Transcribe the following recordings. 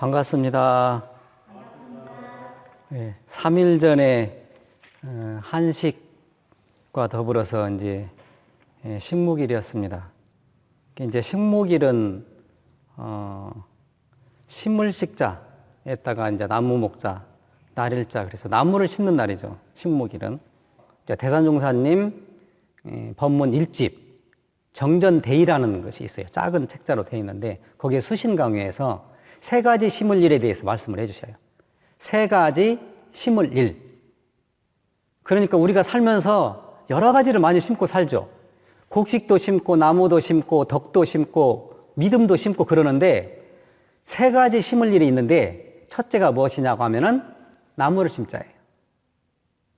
반갑습니다. 3일 전에 한식과 더불어서 이제 식목일이었습니다. 이제 식목일은 심을 식자에다가 이제 나무 목자, 날일자, 그래서 나무를 심는 날이죠. 식목일은. 대산종사님 법문 1집 정전대의라는 것이 있어요. 작은 책자로 되어 있는데 거기에 수신강의에서 세 가지 심을 일에 대해서 말씀을 해주셔요. 세 가지 심을 일. 그러니까 우리가 살면서 여러 가지를 많이 심고 살죠. 곡식도 심고 나무도 심고 덕도 심고 믿음도 심고 그러는데 세 가지 심을 일이 있는데 첫째가 무엇이냐고 하면은 나무를 심자예요.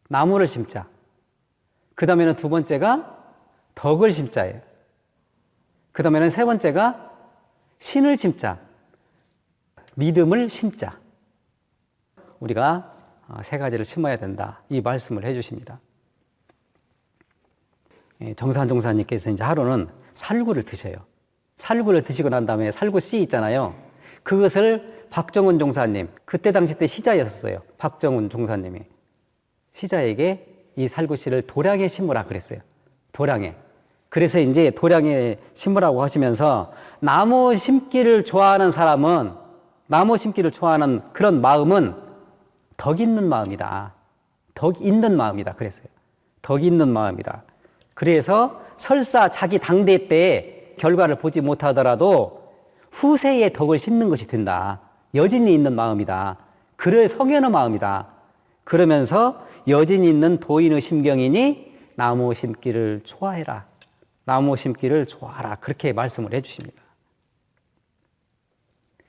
나무를 심자. 그 다음에는 두 번째가 덕을 심자예요. 그 다음에는 세 번째가 신을 심자. 믿음을 심자. 우리가 세 가지를 심어야 된다. 이 말씀을 해 주십니다. 정산 종사님께서 이제 하루는 살구를 드셔요. 살구를 드시고 난 다음에 살구 씨 있잖아요. 그것을 박정훈 종사님, 그때 당시 때 시자였어요. 박정훈 종사님이. 시자에게 이 살구 씨를 도량에 심으라 그랬어요. 도량에. 그래서 이제 도량에 심으라고 하시면서 나무 심기를 좋아하는 사람은, 나무 심기를 좋아하는 그런 마음은 덕 있는 마음이다. 덕 있는 마음이다. 그랬어요. 덕 있는 마음이다. 그래서 설사 자기 당대 때 결과를 보지 못하더라도 후세에 덕을 심는 것이 된다. 여진이 있는 마음이다. 그럴 성현의 마음이다. 그러면서 여진이 있는 도인의 심경이니 나무 심기를 좋아해라. 나무 심기를 좋아하라. 그렇게 말씀을 해 주십니다.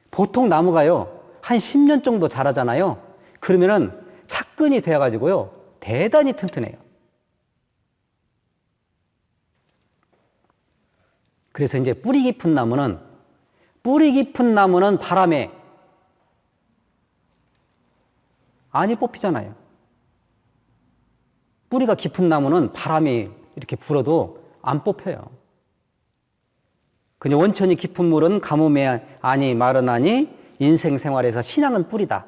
보통 나무가요, 한 10년 정도 자라잖아요. 그러면은 착근이 되어가지고요, 대단히 튼튼해요. 그래서 이제 뿌리 깊은 나무는 바람에 안이 뽑히잖아요. 뿌리가 깊은 나무는 바람이 이렇게 불어도 안 뽑혀요. 그냥 원천이 깊은 물은 가뭄에 안이 마르나니 인생 생활에서 신앙은 뿌리다.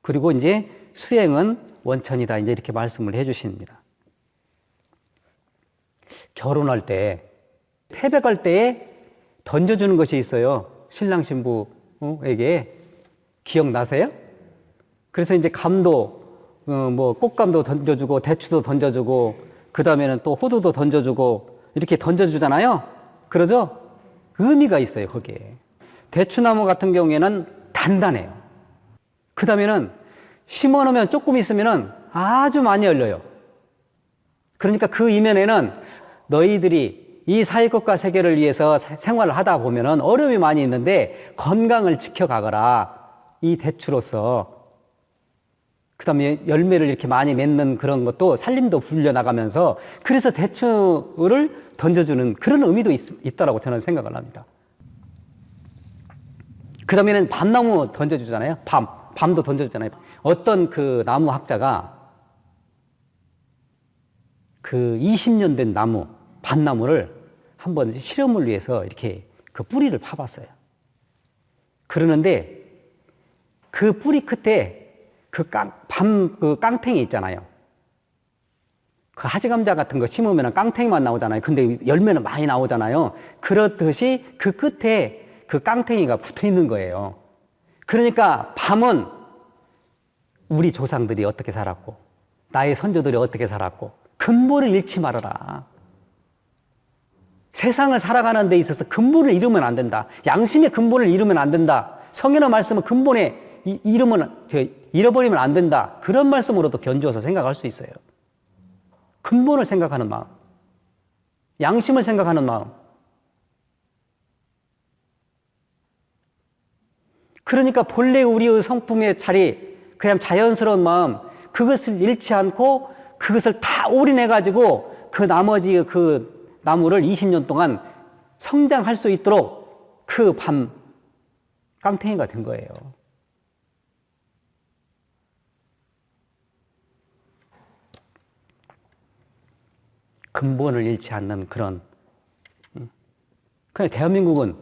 그리고 이제 수행은 원천이다. 이제 이렇게 말씀을 해 주십니다. 결혼할 때, 태백할 때에 던져주는 것이 있어요. 신랑 신부에게. 기억나세요? 그래서 이제 감도, 꽃감도 던져주고, 대추도 던져주고, 그 다음에는 또 호두도 던져주고, 이렇게 던져주잖아요? 그러죠? 의미가 있어요, 거기에. 대추나무 같은 경우에는 단단해요. 그 다음에는 심어놓으면 조금 있으면은 아주 많이 열려요. 그러니까 그 이면에는 너희들이 이 사회국가 세계를 위해서 생활을 하다 보면은 어려움이 많이 있는데 건강을 지켜가거라. 이 대추로서. 그 다음에 열매를 이렇게 많이 맺는 그런 것도 살림도 불려나가면서 그래서 대추를 던져주는 그런 의미도 있다라고 저는 생각을 합니다. 그 다음에는 밤나무 던져주잖아요. 밤도 던져주잖아요. 어떤 그 나무 학자가 그 20년 된 나무, 밤나무를 한번 실험을 위해서 이렇게 그 뿌리를 파봤어요. 그러는데 그 뿌리 끝에 그 깡탱이 있잖아요. 그 하지감자 같은 거 심으면 깡탱이만 나오잖아요. 근데 열매는 많이 나오잖아요. 그렇듯이 그 끝에 그 깡탱이가 붙어 있는 거예요. 그러니까 밤은 우리 조상들이 어떻게 살았고, 나의 선조들이 어떻게 살았고, 근본을 잃지 말아라. 세상을 살아가는 데 있어서 근본을 잃으면 안 된다. 양심의 근본을 잃으면 안 된다. 성현의 말씀은 근본에 잃어버리면 안 된다. 그런 말씀으로도 견주어서 생각할 수 있어요. 근본을 생각하는 마음, 양심을 생각하는 마음. 그러니까 본래 우리의 성품의 자리, 그냥 자연스러운 마음, 그것을 잃지 않고 그것을 다 올인해가지고 그 나머지 그 나무를 20년 동안 성장할 수 있도록 그 밤 깡탱이가 된 거예요. 근본을 잃지 않는 그런. 그냥 대한민국은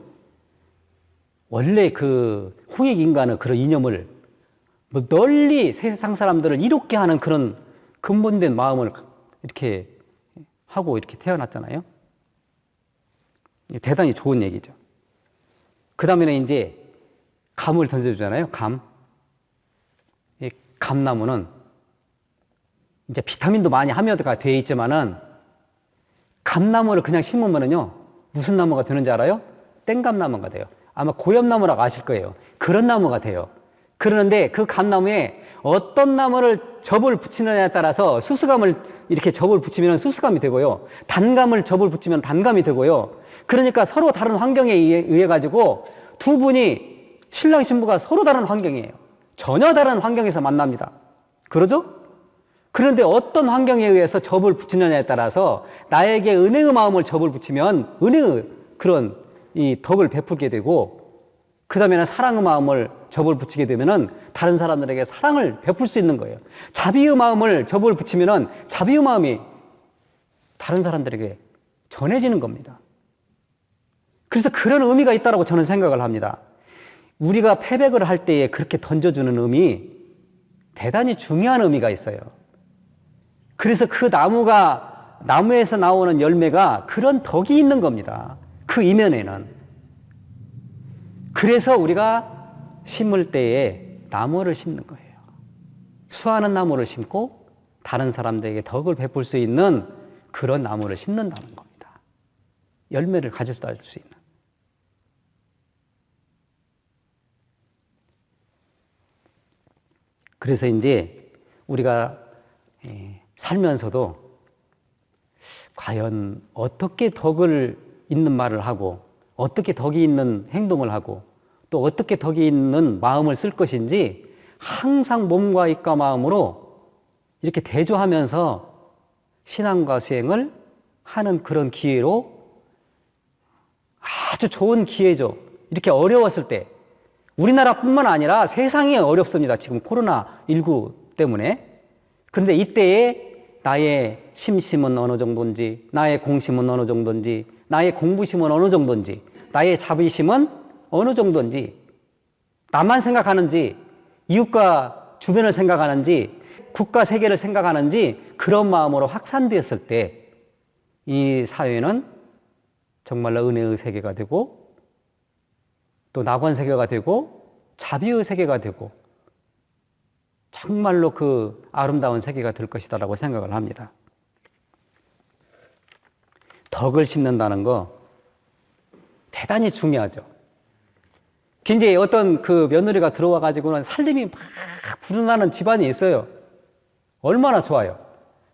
원래 그 홍익 인간의 그런 이념을 뭐 널리 세상 사람들을 이롭게 하는 그런 근본된 마음을 이렇게 하고 이렇게 태어났잖아요. 대단히 좋은 얘기죠. 그 다음에는 이제 감을 던져주잖아요. 감. 이 감나무는 이제 비타민도 많이 함유가 되어 있지만은 감나무를 그냥 심으면은요, 무슨 나무가 되는지 알아요? 땡감나무가 돼요. 아마 고엽나무라고 아실 거예요. 그런 나무가 돼요. 그러는데 그 감나무에 어떤 나무를 접을 붙이느냐에 따라서 수수감을 이렇게 접을 붙이면 수수감이 되고요. 단감을 접을 붙이면 단감이 되고요. 그러니까 서로 다른 환경에 의해 가지고 두 분이 신랑 신부가 서로 다른 환경이에요. 전혀 다른 환경에서 만납니다. 그러죠? 그런데 어떤 환경에 의해서 접을 붙이느냐에 따라서 나에게 은혜의 마음을 접을 붙이면 은혜의 그런 이 덕을 베풀게 되고, 그 다음에는 사랑의 마음을 접을 붙이게 되면은 다른 사람들에게 사랑을 베풀 수 있는 거예요. 자비의 마음을 접을 붙이면은 자비의 마음이 다른 사람들에게 전해지는 겁니다. 그래서 그런 의미가 있다고 저는 생각을 합니다. 우리가 패백을 할 때에 그렇게 던져주는 의미, 대단히 중요한 의미가 있어요. 그래서 그 나무에서 나오는 열매가 그런 덕이 있는 겁니다. 그 이면에는. 그래서 우리가 심을 때에 나무를 심는 거예요. 수많은 나무를 심고 다른 사람들에게 덕을 베풀 수 있는 그런 나무를 심는다는 겁니다. 열매를 가져다 줄 수 있는. 그래서 이제 우리가 살면서도 과연 어떻게 덕을 있는 말을 하고, 어떻게 덕이 있는 행동을 하고, 또 어떻게 덕이 있는 마음을 쓸 것인지 항상 몸과 입과 마음으로 이렇게 대조하면서 신앙과 수행을 하는 그런 기회로, 아주 좋은 기회죠. 이렇게 어려웠을 때, 우리나라뿐만 아니라 세상이 어렵습니다. 지금 코로나19 때문에. 그런데 이때에 나의 심심은 어느 정도인지, 나의 공심은 어느 정도인지, 나의 공부심은 어느 정도인지, 나의 자비심은 어느 정도인지, 나만 생각하는지, 이웃과 주변을 생각하는지, 국가 세계를 생각하는지, 그런 마음으로 확산되었을 때 이 사회는 정말로 은혜의 세계가 되고, 또 낙원 세계가 되고, 자비의 세계가 되고, 정말로 그 아름다운 세계가 될 것이다라고 생각을 합니다. 덕을 심는다는 거 대단히 중요하죠. 굉장히 어떤 그 며느리가 들어와 가지고는 살림이 막 불어나는 집안이 있어요. 얼마나 좋아요.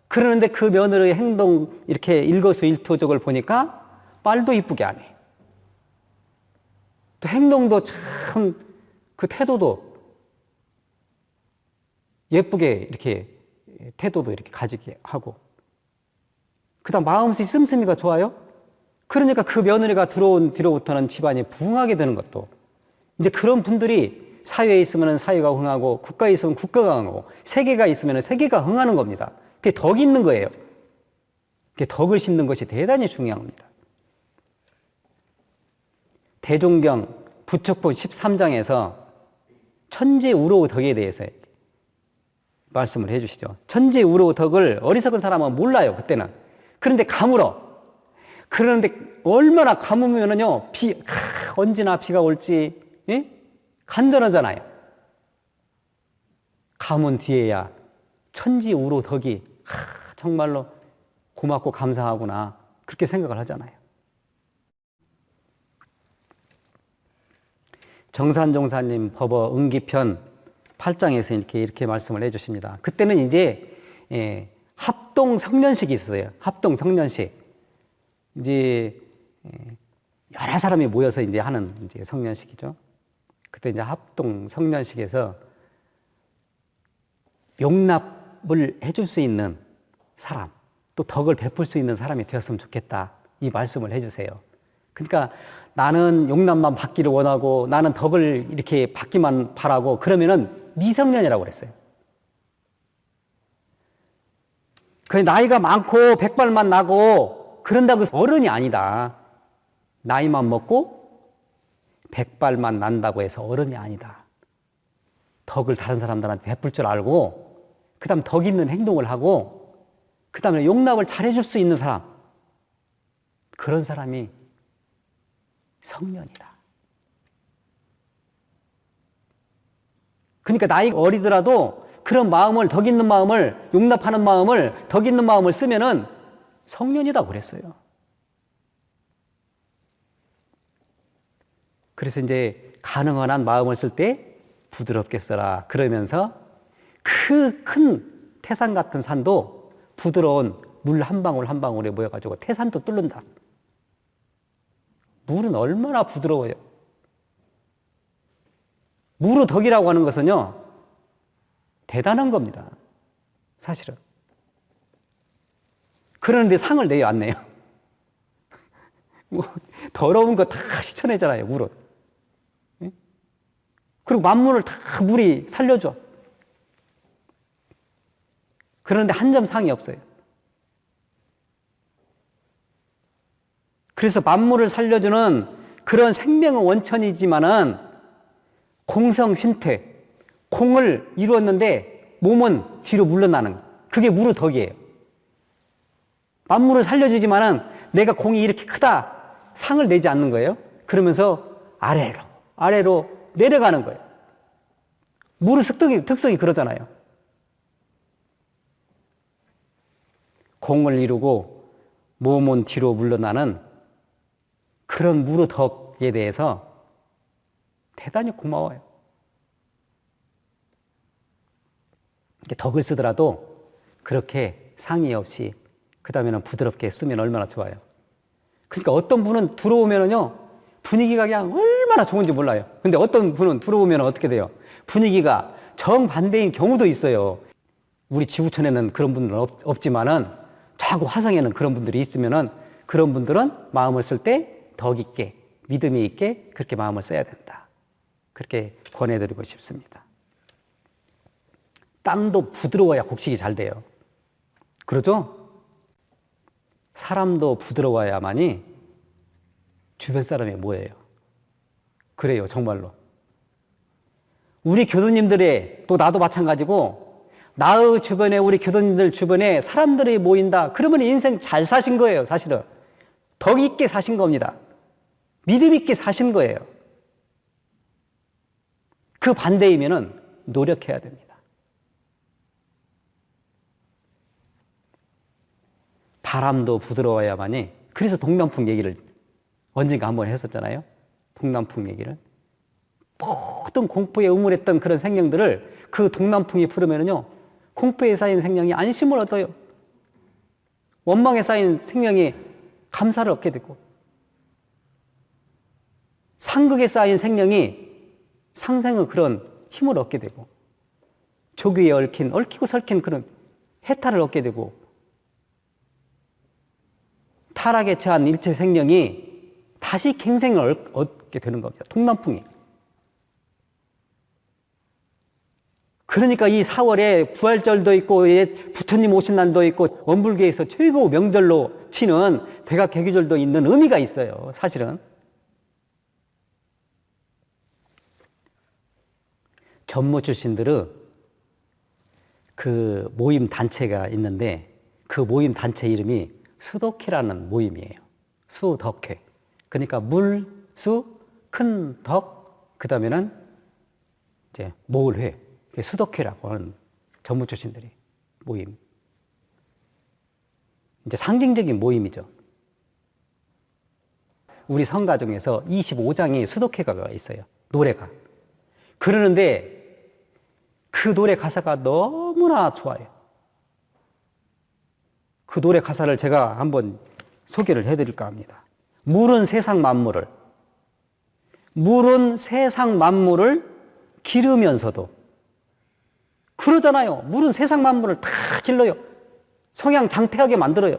그러는데 그 며느리의 행동, 이렇게 일거수일투족을 보니까 말도 이쁘게 안 해. 또 행동도 참, 그 태도도 예쁘게 이렇게 태도도 이렇게 가지게 하고, 그 다음 마음씨 씀씀이가 좋아요. 그러니까 그 며느리가 들어온 뒤로부터는 집안이 부흥하게 되는 것도, 이제 그런 분들이 사회에 있으면 사회가 흥하고, 국가에 있으면 국가가 흥하고, 세계가 있으면 세계가 흥하는 겁니다. 그게 덕이 있는 거예요. 그게 덕을 심는 것이 대단히 중요한 겁니다. 대종경 부척보 13장에서 천재우로 덕에 대해서 말씀을 해주시죠. 천재우로 덕을 어리석은 사람은 몰라요, 그때는. 그런데 가물어. 그런데 얼마나 가무면은요, 언제나 비가 올지, 예? 간절하잖아요. 가문 뒤에야 천지우로 덕이 정말로 고맙고 감사하구나, 그렇게 생각을 하잖아요. 정산종사님 법어 응기편 8장에서 이렇게 말씀을 해주십니다. 그때는 이제 합동 성년식이 있어요. 합동 성년식. 이제 여러 사람이 모여서 이제 하는 이제 성년식이죠. 그때 이제 합동 성년식에서 용납을 해줄 수 있는 사람, 또 덕을 베풀 수 있는 사람이 되었으면 좋겠다, 이 말씀을 해주세요. 그러니까 나는 용납만 받기를 원하고, 나는 덕을 이렇게 받기만 바라고, 그러면은 미성년이라고 그랬어요. 그 나이가 많고 백발만 나고 그런다고 어른이 아니다. 나이만 먹고 백발만 난다고 해서 어른이 아니다. 덕을 다른 사람들한테 베풀 줄 알고, 그 다음 덕 있는 행동을 하고, 그 다음에 용납을 잘해줄 수 있는 사람, 그런 사람이 성년이다. 그러니까 나이가 어리더라도 그런 마음을, 덕 있는 마음을, 용납하는 마음을, 덕 있는 마음을 쓰면은 성년이라고 그랬어요. 그래서 이제 가능한 한 마음을 쓸 때 부드럽게 써라. 그러면서 그 큰 태산 같은 산도 부드러운 물 한 방울 한 방울에 모여가지고 태산도 뚫는다. 물은 얼마나 부드러워요. 무르 덕이라고 하는 것은요, 대단한 겁니다. 사실은. 그런데 상을 내요, 안 내요? 뭐 더러운 거 다 씻어내잖아요, 물은. 그리고 만물을 다 물이 살려줘. 그런데 한 점 상이 없어요. 그래서 만물을 살려주는 그런 생명의 원천이지만은 공성신퇴, 공을 이루었는데 몸은 뒤로 물러나는, 그게 무르 덕이에요. 만물을 살려주지만은 내가 공이 이렇게 크다, 상을 내지 않는 거예요. 그러면서 아래로 내려가는 거예요. 무르 특성이 그러잖아요. 공을 이루고 몸은 뒤로 물러나는 그런 무르 덕에 대해서 대단히 고마워요. 덕을 쓰더라도 그렇게 상의 없이 그 다음에는 부드럽게 쓰면 얼마나 좋아요. 그러니까 어떤 분은 들어오면은요, 분위기가 그냥 얼마나 좋은지 몰라요. 근데 어떤 분은 들어오면 어떻게 돼요? 분위기가 정반대인 경우도 있어요. 우리 지구촌에는 그런 분들은 없지만은 자꾸 화성에는 그런 분들이 있으면은 그런 분들은 마음을 쓸 때 덕 있게, 믿음이 있게 그렇게 마음을 써야 된다. 그렇게 권해드리고 싶습니다. 땅도 부드러워야 곡식이 잘 돼요. 그러죠? 사람도 부드러워야만이 주변 사람이 뭐예요? 그래요, 정말로. 우리 교도님들의, 또 나도 마찬가지고, 나의 주변에, 우리 교도님들 주변에 사람들이 모인다. 그러면 인생 잘 사신 거예요, 사실은. 덕 있게 사신 겁니다. 믿음 있게 사신 거예요. 그 반대이면은 노력해야 됩니다. 바람도 부드러워야만이, 그래서 동남풍 얘기를 언젠가 한번 했었잖아요. 동남풍 얘기를. 모든 공포에 의물했던 그런 생명들을 그 동남풍이 부르면은요, 공포에 쌓인 생명이 안심을 얻어요. 원망에 쌓인 생명이 감사를 얻게 되고, 상극에 쌓인 생명이 상생의 그런 힘을 얻게 되고, 조기에 얽히고 설킨 그런 해탈을 얻게 되고, 타락에 처한 일체 생명이 다시 갱생을 얻게 되는 겁니다. 동남풍이. 그러니까 이 4월에 부활절도 있고, 부처님 오신 날도 있고, 원불교에서 최고 명절로 치는 대각개교절도 있는 의미가 있어요, 사실은. 전무 출신들은 그 모임 단체가 있는데, 그 모임 단체 이름이 수덕회라는 모임이에요. 수덕회. 그러니까 물, 수, 큰 덕, 그 다음에는 이제 모을회. 수덕회라고 하는 전무 출신들이 모임. 이제 상징적인 모임이죠. 우리 성가 중에서 25장이 수덕회가 있어요. 노래가. 그러는데 그 노래 가사가 너무나 좋아요. 그 노래 가사를 제가 한번 소개를 해드릴까 합니다. 물은 세상 만물을 기르면서도, 그러잖아요. 물은 세상 만물을 다 길러요. 성양 장태하게 만들어요.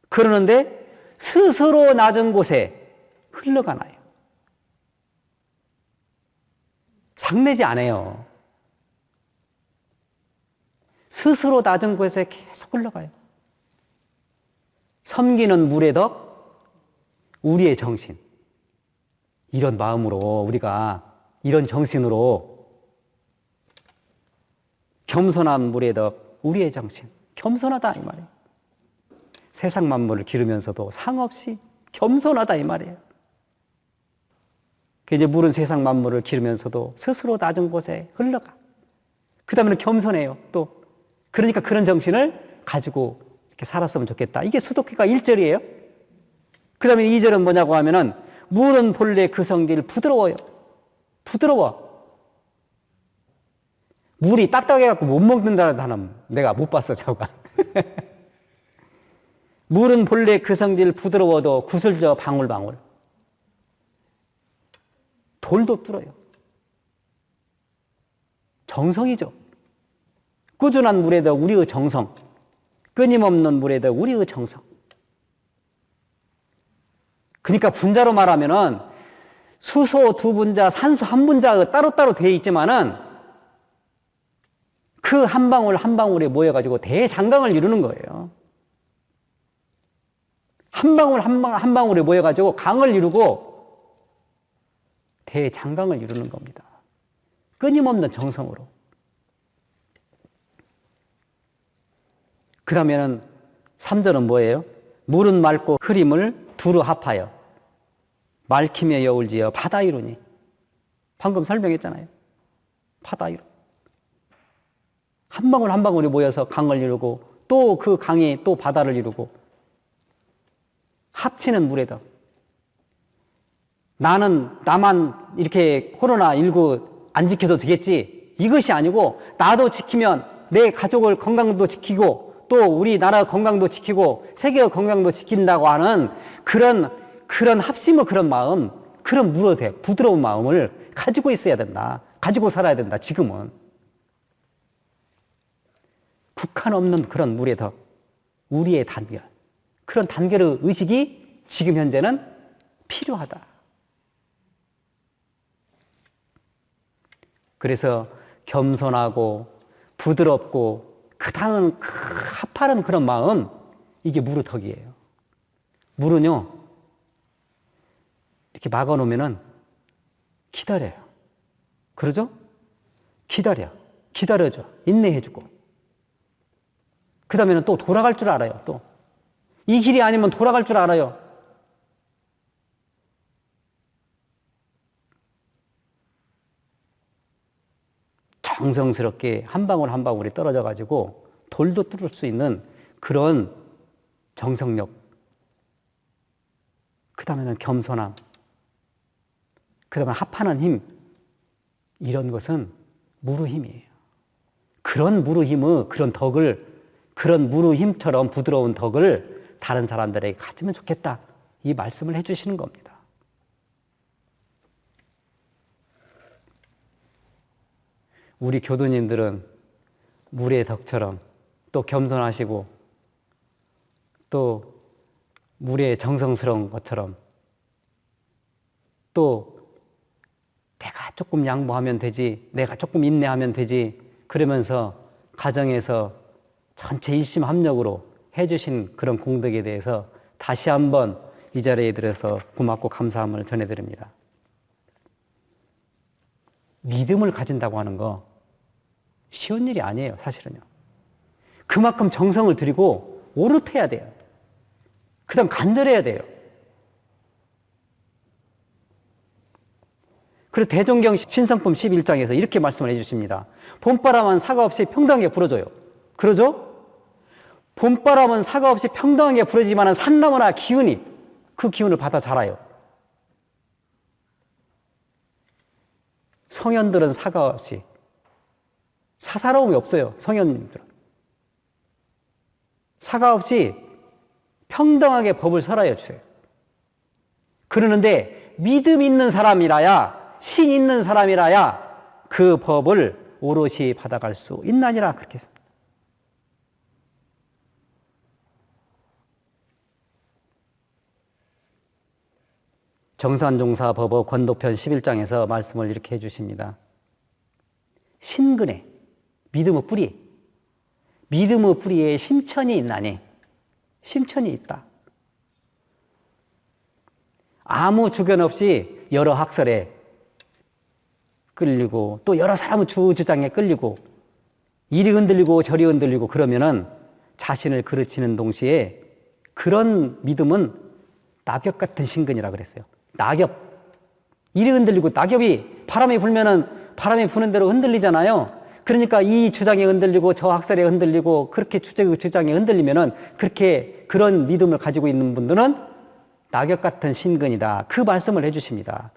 그러는데 스스로 낮은 곳에 흘러가나요. 상내지 않아요. 스스로 낮은 곳에 계속 흘러가요. 섬기는 물의 덕, 우리의 정신. 이런 마음으로 우리가 이런 정신으로 겸손한 물에 더 우리의 정신, 겸손하다 이 말이에요. 세상 만물을 기르면서도 상없이 겸손하다 이 말이에요. 이제 물은 세상 만물을 기르면서도 스스로 낮은 곳에 흘러가. 그 다음에는 겸손해요. 또 그러니까 그런 정신을 가지고 이렇게 살았으면 좋겠다. 이게 수도기가 1절이에요. 그 다음에 2절은 뭐냐고 하면은 물은 본래 그 성질 부드러워요. 부드러워. 물이 딱딱해갖고 못 먹는다는 사람 내가 못 봤어, 저가. 물은 본래 그 성질 부드러워도 구슬져 방울방울. 돌도 뚫어요. 정성이죠. 꾸준한 물에도 우리의 정성, 끊임없는 물에도 우리의 정성. 그러니까 분자로 말하면은 수소 두 분자, 산소 한 분자 따로따로 되어 있지만은 그 한 방울 한 방울에 모여가지고 대장강을 이루는 거예요. 한 방울 한 방울에 모여가지고 강을 이루고 대장강을 이루는 겁니다. 끊임없는 정성으로. 그 다음에는 3절은 뭐예요? 물은 맑고 흐림을 두루 합하여 맑히며 여울지어 바다 이루니. 방금 설명했잖아요. 바다 이루. 한 방울 한 방울이 모여서 강을 이루고 또 그 강이 또 바다를 이루고 합치는 물에다. 나만 이렇게 코로나19 안 지켜도 되겠지. 이것이 아니고 나도 지키면 내 가족을 건강도 지키고 또 우리나라 건강도 지키고 세계의 건강도 지킨다고 하는 그런 합심의 그런 마음, 그런 부드러운 마음을 가지고 있어야 된다. 가지고 살아야 된다. 지금은. 국한 없는 그런 물에 더 우리의 단결, 그런 단결의 의식이 지금 현재는 필요하다. 그래서 겸손하고 부드럽고 합하는 그런 마음, 이게 물의 덕이에요. 물은요, 이렇게 막아놓으면은 기다려요. 그러죠? 기다려줘. 인내해주고. 그 다음에는 또 돌아갈 줄 알아요. 또. 이 길이 아니면 돌아갈 줄 알아요. 정성스럽게 한 방울 한 방울이 떨어져 가지고 돌도 뚫을 수 있는 그런 정성력. 그 다음에는 겸손함. 그 다음에 합하는 힘. 이런 것은 물의 힘이에요. 그런 물의 힘의 그런 덕을, 그런 물의 힘처럼 부드러운 덕을 다른 사람들에게 가지면 좋겠다. 이 말씀을 해주시는 겁니다. 우리 교도님들은 물의 덕처럼 또 겸손하시고 또 물의 정성스러운 것처럼 또 내가 조금 양보하면 되지, 내가 조금 인내하면 되지, 그러면서 가정에서 전체 일심합력으로 해주신 그런 공덕에 대해서 다시 한번 이 자리에 들어서 고맙고 감사함을 전해드립니다. 믿음을 가진다고 하는 거 쉬운 일이 아니에요, 사실은요. 그만큼 정성을 들이고 오롯해야 돼요. 그 다음 간절해야 돼요. 그래서 대종경 신성품 11장에서 이렇게 말씀을 해주십니다. 봄바람은 사과 없이 평등하게 불어줘요. 그러죠? 봄바람은 사과 없이 평등하게 불어지만 산나무나 기운이 그 기운을 받아 자라요. 성현들은 사과 없이 사사로움이 없어요. 성현님들은 사과 없이 평등하게 법을 설하여 주세요. 그러는데 믿음 있는 사람이라야, 신 있는 사람이라야 그 법을 오롯이 받아갈 수 있나니라 그렇게 했습니다. 정산종사 법어 권도편 11장에서 말씀을 이렇게 해주십니다. 신근에 믿음의 뿌리, 믿음의 뿌리에 심천이 있나니, 심천이 있다. 아무 주견 없이 여러 학설에 끌리고 또 여러 사람의 주장에 끌리고 이리 흔들리고 저리 흔들리고 그러면은 자신을 그르치는 동시에 그런 믿음은 낙엽 같은 신근이라 그랬어요. 낙엽. 이리 흔들리고 낙엽이 바람이 불면은 바람이 부는 대로 흔들리잖아요. 그러니까 이 주장에 흔들리고 저 학설에 흔들리고 그렇게 주장에 흔들리면은 그렇게 그런 믿음을 가지고 있는 분들은 낙엽 같은 신근이다. 그 말씀을 해주십니다.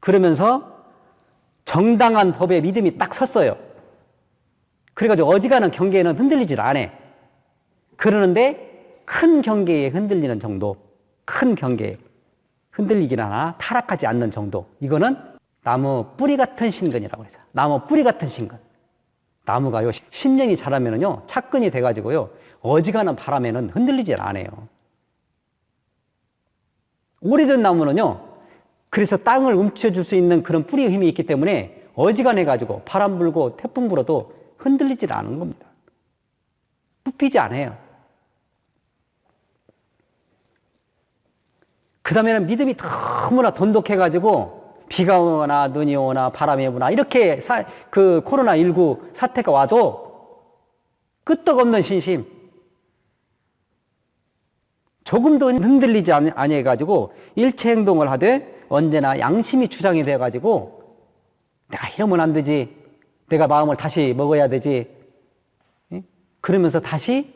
그러면서 정당한 법에 믿음이 딱 섰어요. 그래가지고 어지간한 경계에는 흔들리질 않아. 그러는데 큰 경계에 흔들리는 정도, 큰 경계에 흔들리긴 하나 타락하지 않는 정도. 이거는 나무 뿌리 같은 신근이라고 해서 나무 뿌리 같은 신근. 나무가요 10년이 자라면은요 착근이 돼가지고요 어지간한 바람에는 흔들리질 않아요. 오래된 나무는요 그래서 땅을 움켜줄 수 있는 그런 뿌리의 힘이 있기 때문에 어지간해가지고 바람 불고 태풍 불어도 흔들리질 않은 겁니다. 뽑히지 않아요. 그 다음에는 믿음이 너무나 돈독해가지고 비가 오거나 눈이 오거나 바람이 오거나 이렇게 그 코로나19 사태가 와도 끄떡없는 신심, 조금도 흔들리지 아니해가지고 일체 행동을 하되 언제나 양심이 주장이 돼가지고 내가 이러면 안 되지, 내가 마음을 다시 먹어야 되지, 그러면서 다시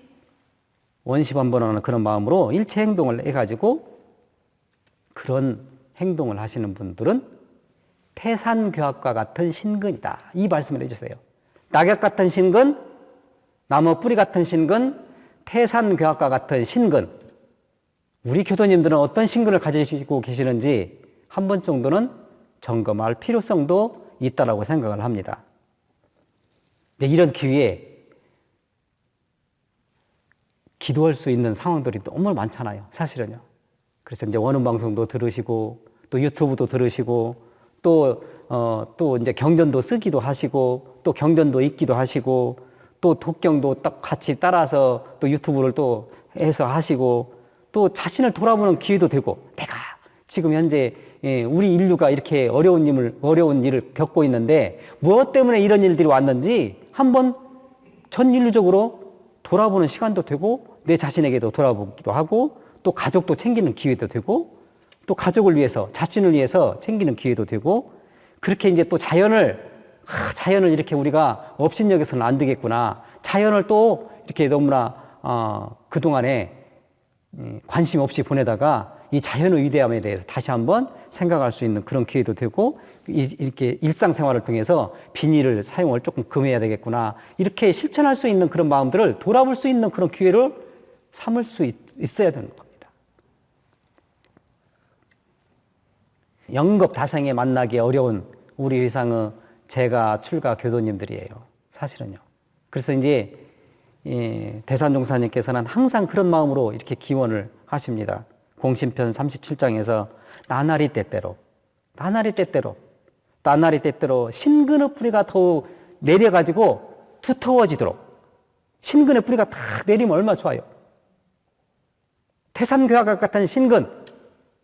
원시번번하는 그런 마음으로 일체 행동을 해가지고 그런 행동을 하시는 분들은 태산교합과 같은 신근이다. 이 말씀을 해주세요. 낙엽 같은 신근, 나무 뿌리 같은 신근, 태산교합과 같은 신근. 우리 교도님들은 어떤 신근을 가지고 계시는지 한 번 정도는 점검할 필요성도 있다고 생각을 합니다. 근데 이런 기회에 기도할 수 있는 상황들이 너무 많잖아요. 사실은요. 그래서 이제 원음 방송도 들으시고 또 유튜브도 들으시고 또 이제 경전도 쓰기도 하시고 또 경전도 읽기도 하시고 또 독경도 딱 같이 따라서 또 유튜브를 또 해서 하시고 또 자신을 돌아보는 기회도 되고 내가 지금 현재 우리 인류가 이렇게 어려운 일을 겪고 있는데 무엇 때문에 이런 일들이 왔는지 한번 전 인류적으로 돌아보는 시간도 되고 내 자신에게도 돌아보기도 하고 또 가족도 챙기는 기회도 되고 또 가족을 위해서 자신을 위해서 챙기는 기회도 되고 그렇게 이제 또 자연을 이렇게 우리가 업신여겨서는 안 되겠구나. 자연을 또 이렇게 너무나 그동안에 관심 없이 보내다가 이 자연의 위대함에 대해서 다시 한번 생각할 수 있는 그런 기회도 되고 이렇게 일상생활을 통해서 비닐을 사용을 조금 금해야 되겠구나. 이렇게 실천할 수 있는 그런 마음들을 돌아볼 수 있는 그런 기회를 삼을 수 있어야 되는 겁니다. 영겁다생에 만나기 어려운 우리 회상의 제가 출가 교도님들이에요. 사실은요. 그래서 이제 대산종사님께서는 항상 그런 마음으로 이렇게 기원을 하십니다. 공신편 37장에서 나날이 때때로 신근의 뿌리가 더욱 내려가지고 두터워지도록 신근의 뿌리가 탁 내리면 얼마나 좋아요. 태산교합 같은 신근,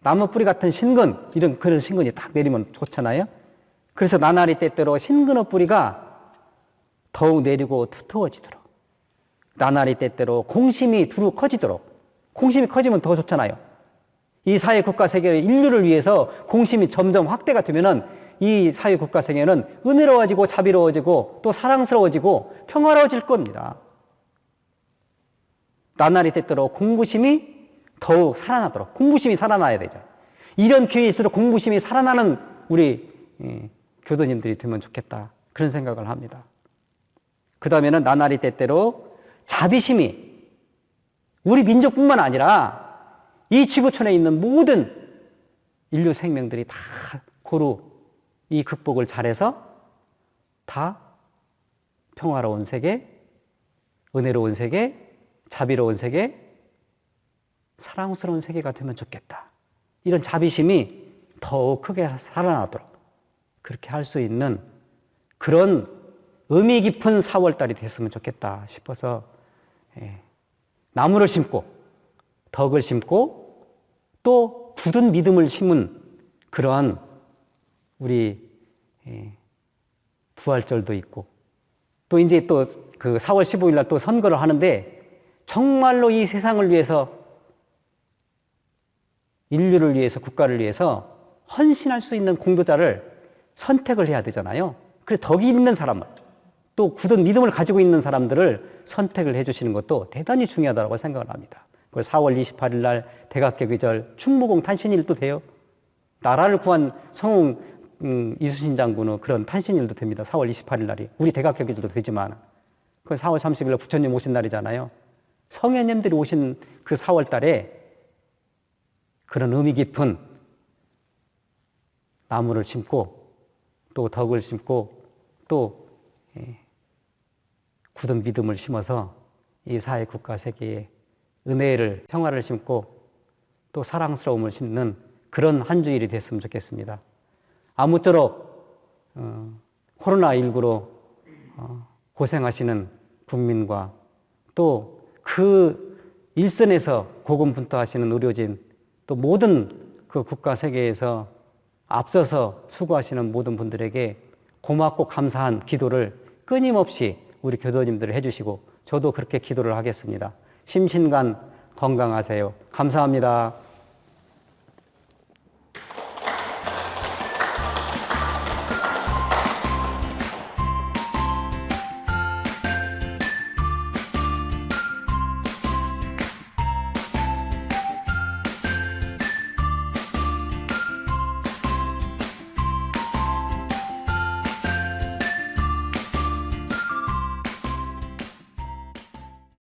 나무 뿌리 같은 신근, 이런 그런 신근이 딱 내리면 좋잖아요. 그래서 나날이 때때로 신근의 뿌리가 더욱 내리고 두터워지도록 나날이 때때로 공심이 두루 커지도록 공심이 커지면 더 좋잖아요. 이 사회 국가 세계의 인류를 위해서 공심이 점점 확대가 되면은 이 사회 국가 세계는 은혜로워지고 자비로워지고 또 사랑스러워지고 평화로워질 겁니다. 나날이 때때로 공부심이 더욱 살아나도록 공부심이 살아나야 되죠. 이런 기회일수록 공부심이 살아나는 우리 교도님들이 되면 좋겠다 그런 생각을 합니다. 그 다음에는 나날이 때때로 자비심이 우리 민족뿐만 아니라 이 지구촌에 있는 모든 인류 생명들이 다 고루 이 극복을 잘해서 다 평화로운 세계, 은혜로운 세계, 자비로운 세계, 사랑스러운 세계가 되면 좋겠다. 이런 자비심이 더욱 크게 살아나도록 그렇게 할 수 있는 그런 의미 깊은 4월달이 됐으면 좋겠다 싶어서 나무를 심고 덕을 심고 또 굳은 믿음을 심은 그러한 우리 부활절도 있고 또 이제 또 그 4월 15일 날 또 선거를 하는데 정말로 이 세상을 위해서 인류를 위해서 국가를 위해서 헌신할 수 있는 공도자를 선택을 해야 되잖아요. 그래서 덕이 있는 사람, 또 굳은 믿음을 가지고 있는 사람들을 선택을 해주시는 것도 대단히 중요하다고 생각을 합니다. 그래서 4월 28일 날 대각개기절 충무공 탄신일도 돼요. 나라를 구한 성웅 이순신 장군은 그런 탄신일도 됩니다. 4월 28일 날이. 우리 대각개기절도 되지만 그 4월 30일 날 부처님 오신 날이잖아요. 성현님들이 오신 그 4월 달에 그런 의미 깊은 나무를 심고 또 덕을 심고 또 굳은 믿음을 심어서 이 사회 국가 세계에 은혜를 평화를 심고 또 사랑스러움을 심는 그런 한 주일이 됐으면 좋겠습니다. 아무쪼록 코로나19로 고생하시는 국민과 또 그 일선에서 고군분투하시는 의료진 또 모든 그 국가 세계에서 앞서서 수고하시는 모든 분들에게 고맙고 감사한 기도를 끊임없이 우리 교도님들 해주시고 저도 그렇게 기도를 하겠습니다. 심신간 건강하세요. 감사합니다.